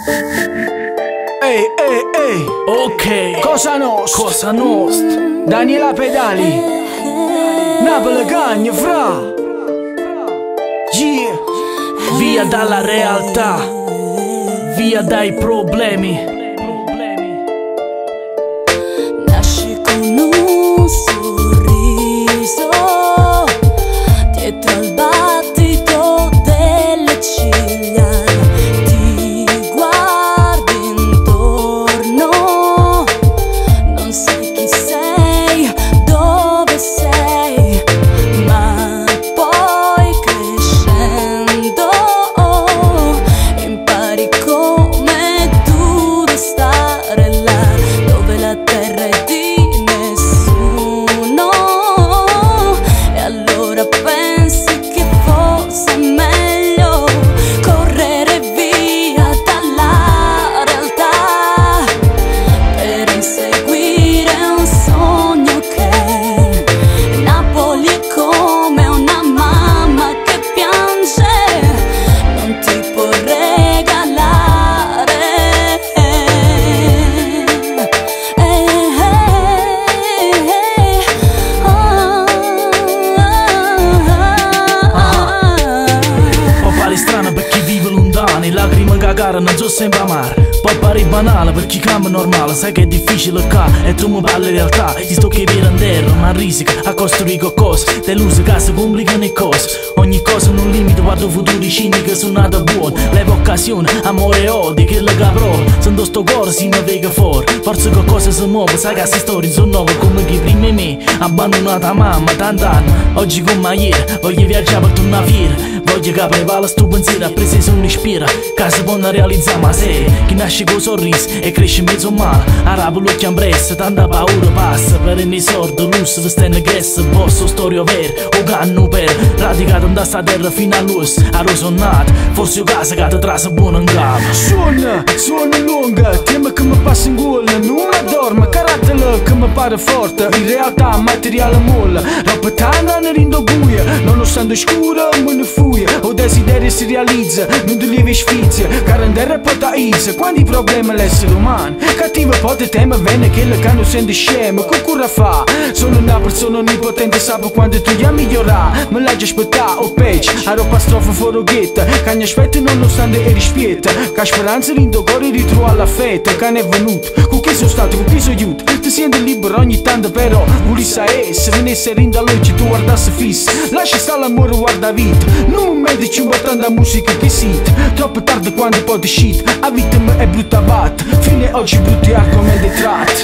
Ehi, ehi, ehi. Ok. Cosa Nost? Cosa Nost? Daniela Pedali. Napoli Cagna, fra. Yeah. Via dalla realtà, via dai problemi. Nasci con un sorriso dietro al battito delle ciglia. Ti guardi intorno, non sai chi sei, dove sei, ma poi crescendo impari come duro stare là dove la terra è di nessuno, e allora pensi che fosse meglio correre via dalla realtà per inseguire un sogno che Napoli è come una mamma che piange, non ti può regalare. Può pare strano per chi vive lontano, lacrime che cara non so sempre amare. Può pare banale per chi cambia normale, sai che è difficile qua e tu mi parli in realtà. Ti sto che per in terra, ma risica a costruire qualcosa. Deluso che si complicano le cose. Ogni cosa non limite, guardo futuri ciniche sono nata buona. L'evocazione, amore e odio, che le caprò. Sento sto cuore si mi vega fuori. Forse qualcosa si muove, sai che queste storie sono nuove come chi prima me. Abbandonata mamma tant'anni, oggi come ieri. Voglio viaggiare per tornare fiera. Voglio che prepara sto pensiero, a prese sono ispira. Che si può realizzare ma sei chi nasce con sorriso e cresce in mezzo male. Arabo l'occhio impresso, tanta paura passa. Per ogni sordo, lusso, vestendo ghessa. Bosso, storia vera, o canno per radicato da sta terra fino a luz. A rosonata, forse io casa che ti trasa buona in capo. Suona lunga, tema che mi passa in gola. Non mi dormo, carattere che mi pare forte. In realtà materiale molla. Roba tanta ne rindo buia, nonostante scura me ne fuia. O desiderio si realizza, non ti lievi sfizia. Carandere porta izza, quando i problemi l'essere umano. Cattiva porta tema venne che le canno sente scemo. Che cura fa? Sono una persona onnipotente, sape quando tu ya migliorare. Me l'hai già aspettato, o peggio, a roba strofa fuori ghetta. Che ne aspetta nonostante e rispetta. Che speranza rindo cuore ritrova la fetta. Che ne è venuto, con chi sono stato, con chi sono aiuto. Ti senti libero ogni tanto però, vuoi sapere se venisse rindo a luce tu guardassi fisso. Lascia stare l'amore, guarda vita. Non mi medici un bottone da musica che sente. Troppo tardi quando poi ti shit. A vita è brutta batta, fine oggi brutti argomenti tratti.